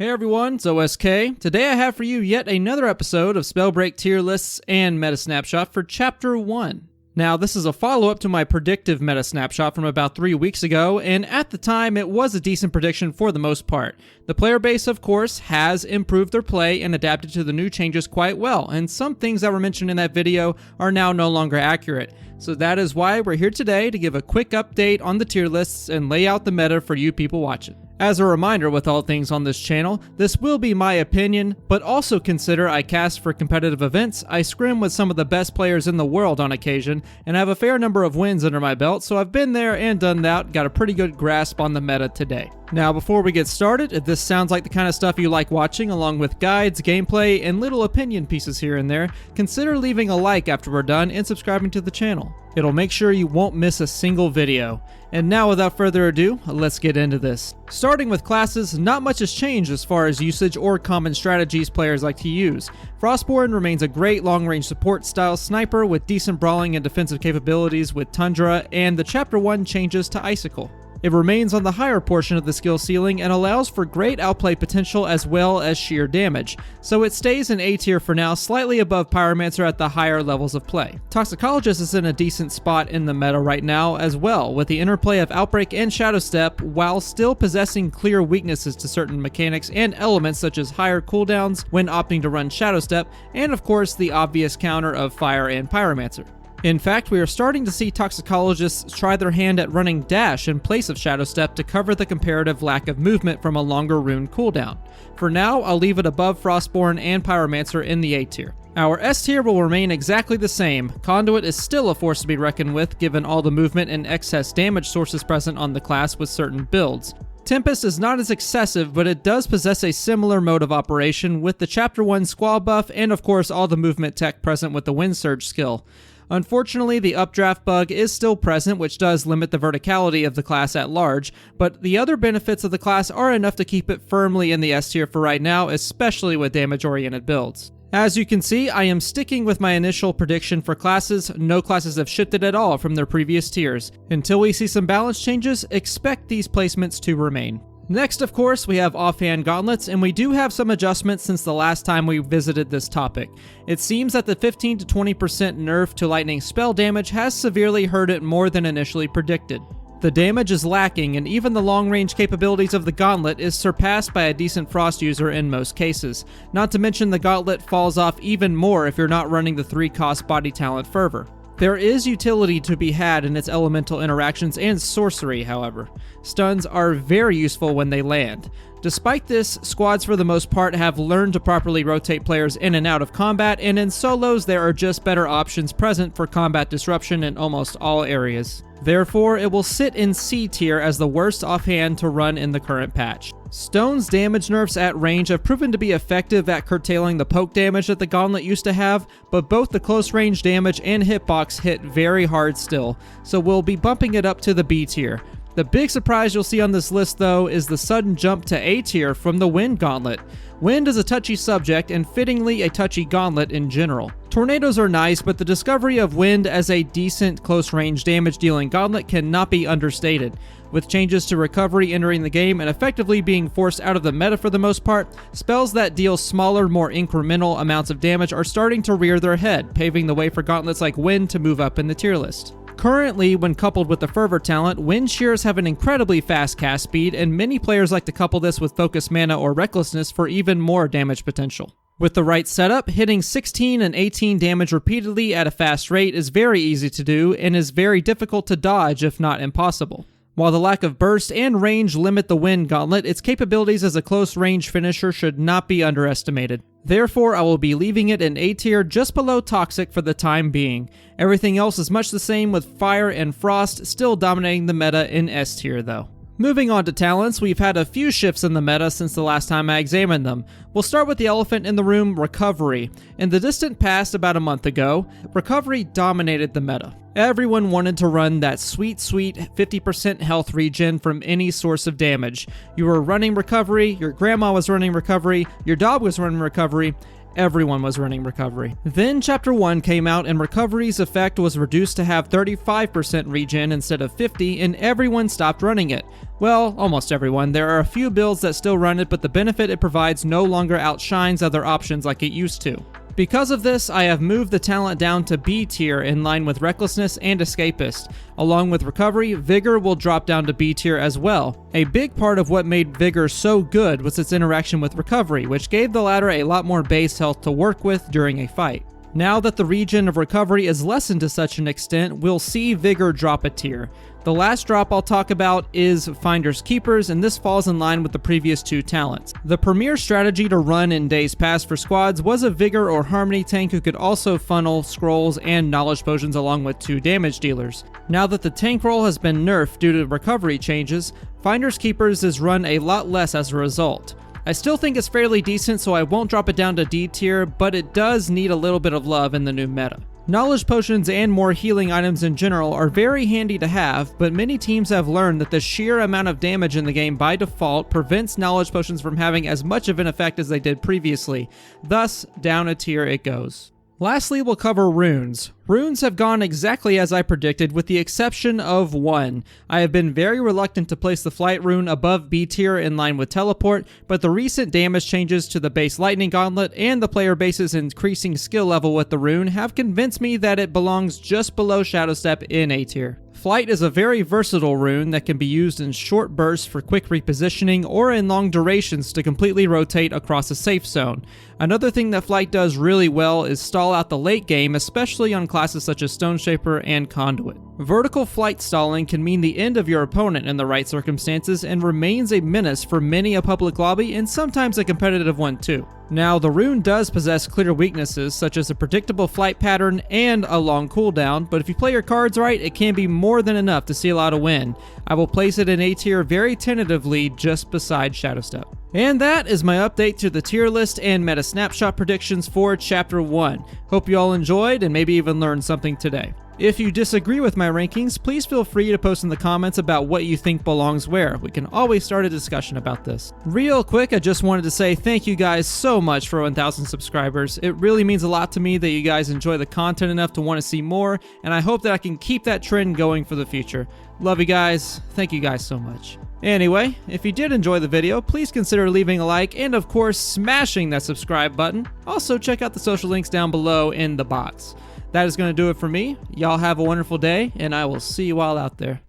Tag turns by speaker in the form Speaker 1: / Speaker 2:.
Speaker 1: Hey everyone, it's OSK. Today I have for you yet another episode of Spellbreak tier lists and meta snapshot for Chapter 1. Now, this is a follow-up to my predictive meta snapshot from about 3 weeks ago, and at the time it was a decent prediction for the most part. The player base, of course, has improved their play and adapted to the new changes quite well, and some things that were mentioned in that video are now no longer accurate. So that is why we're here today to give a quick update on the tier lists and lay out the meta for you people watching. As a reminder with all things on this channel, this will be my opinion, but also consider I cast for competitive events, I scrim with some of the best players in the world on occasion, and have a fair number of wins under my belt, so I've been there and done that, got a pretty good grasp on the meta today. Now before we get started, if this sounds like the kind of stuff you like watching along with guides, gameplay, and little opinion pieces here and there, consider leaving a like after we're done and subscribing to the channel. It'll make sure you won't miss a single video. And now without further ado, let's get into this. Starting with classes, not much has changed as far as usage or common strategies players like to use. Frostborn remains a great long-range support style sniper with decent brawling and defensive capabilities with Tundra, and the Chapter 1 changes to Icicle. It remains on the higher portion of the skill ceiling and allows for great outplay potential as well as sheer damage, so it stays in A tier for now, slightly above Pyromancer at the higher levels of play. Toxicologist is in a decent spot in the meta right now as well, with the interplay of Outbreak and Shadow Step, while still possessing clear weaknesses to certain mechanics and elements such as higher cooldowns when opting to run Shadow Step, and of course the obvious counter of Fire and Pyromancer. In fact, we are starting to see Toxicologists try their hand at running Dash in place of Shadow Step to cover the comparative lack of movement from a longer rune cooldown. For now, I'll leave it above Frostborn and Pyromancer in the A tier. Our S tier will remain exactly the same. Conduit is still a force to be reckoned with given all the movement and excess damage sources present on the class with certain builds. Tempest is not as excessive, but it does possess a similar mode of operation with the Chapter 1 Squall buff and of course all the movement tech present with the Wind Surge skill. Unfortunately, the updraft bug is still present, which does limit the verticality of the class at large, but the other benefits of the class are enough to keep it firmly in the S tier for right now, especially with damage-oriented builds. As you can see, I am sticking with my initial prediction for classes. No classes have shifted at all from their previous tiers. Until we see some balance changes, expect these placements to remain. Next, of course, we have offhand gauntlets, and we do have some adjustments since the last time we visited this topic. It seems that the 15 to 20% nerf to lightning spell damage has severely hurt it more than initially predicted. The damage is lacking, and even the long-range capabilities of the gauntlet is surpassed by a decent frost user in most cases. Not to mention the gauntlet falls off even more if you're not running the 3-cost body talent fervor. There is utility to be had in its elemental interactions and sorcery, however. Stuns are very useful when they land. Despite this, squads for the most part have learned to properly rotate players in and out of combat, and in solos there are just better options present for combat disruption in almost all areas. Therefore, it will sit in C tier as the worst offhand to run in the current patch. Stone's damage nerfs at range have proven to be effective at curtailing the poke damage that the Gauntlet used to have, but both the close range damage and hitbox hit very hard still, so we'll be bumping it up to the B tier. The big surprise you'll see on this list though is the sudden jump to A tier from the Wind Gauntlet. Wind is a touchy subject and fittingly a touchy gauntlet in general. Tornadoes are nice, but the discovery of Wind as a decent close-range damage-dealing gauntlet cannot be understated. With changes to recovery entering the game and effectively being forced out of the meta for the most part, spells that deal smaller, more incremental amounts of damage are starting to rear their head, paving the way for gauntlets like Wind to move up in the tier list. Currently, when coupled with the Fervor talent, Wind Shears have an incredibly fast cast speed, and many players like to couple this with Focus Mana or Recklessness for even more damage potential. With the right setup, hitting 16 and 18 damage repeatedly at a fast rate is very easy to do, and is very difficult to dodge if not impossible. While the lack of burst and range limit the Wind Gauntlet, its capabilities as a close-range finisher should not be underestimated. Therefore, I will be leaving it in A tier just below Toxic for the time being. Everything else is much the same, with Fire and Frost still dominating the meta in S tier though. Moving on to talents, we've had a few shifts in the meta since the last time I examined them. We'll start with the elephant in the room, Recovery. In the distant past, about a month ago, Recovery dominated the meta. Everyone wanted to run that sweet 50% health regen from any source of damage. You were running Recovery, your grandma was running Recovery, your dog was running Recovery. everyone was running Recovery. Then Chapter 1 came out and Recovery's effect was reduced to have 35% regen instead of 50%, and everyone stopped running it. Well, almost everyone. There are a few builds that still run it, but the benefit it provides no longer outshines other options like it used to. Because of this, I have moved the talent down to B tier in line with Recklessness and Escapist. Along with Recovery, Vigor will drop down to B tier as well. A big part of what made Vigor so good was its interaction with Recovery, which gave the latter a lot more base health to work with during a fight. Now that the regen of Recovery is lessened to such an extent, we'll see Vigor drop a tier. The last drop I'll talk about is Finders Keepers, and this falls in line with the previous two talents. The premier strategy to run in days past for squads was a Vigor or Harmony tank who could also funnel scrolls and knowledge potions along with 2 damage dealers. Now that the tank role has been nerfed due to Recovery changes, Finders Keepers is run a lot less as a result. I still think it's fairly decent, so I won't drop it down to D tier, but it does need a little bit of love in the new meta. Knowledge potions and more healing items in general are very handy to have, but many teams have learned that the sheer amount of damage in the game by default prevents knowledge potions from having as much of an effect as they did previously. Thus, down a tier it goes. Lastly, we'll cover runes. Runes have gone exactly as I predicted, with the exception of one. I have been very reluctant to place the Flight rune above B tier in line with Teleport, but the recent damage changes to the base Lightning Gauntlet and the player base's increasing skill level with the rune have convinced me that it belongs just below Shadow Step in A tier. Flight is a very versatile rune that can be used in short bursts for quick repositioning or in long durations to completely rotate across a safe zone. Another thing that Flight does really well is stall out the late game, especially on classes such as Stone Shaper and Conduit. Vertical flight stalling can mean the end of your opponent in the right circumstances and remains a menace for many a public lobby and sometimes a competitive one too. Now, the rune does possess clear weaknesses such as a predictable flight pattern and a long cooldown, but if you play your cards right, it can be more than enough to seal out a win. I will place it in A tier very tentatively just beside Shadow Step. And that is my update to the tier list and meta snapshot predictions for Chapter 1. Hope you all enjoyed and maybe even learned something today. If you disagree with my rankings, please feel free to post in the comments about what you think belongs where. We can always start a discussion about this. Real quick, I just wanted to say thank you guys so much for 1,000 subscribers. It really means a lot to me that you guys enjoy the content enough to want to see more, and I hope that I can keep that trend going for the future. Love you guys. Thank you guys so much. Anyway, if you did enjoy the video, please consider leaving a like and of course smashing that subscribe button. Also check out the social links down below in the box. That is going to do it for me. Y'all have a wonderful day, and I will see you all out there.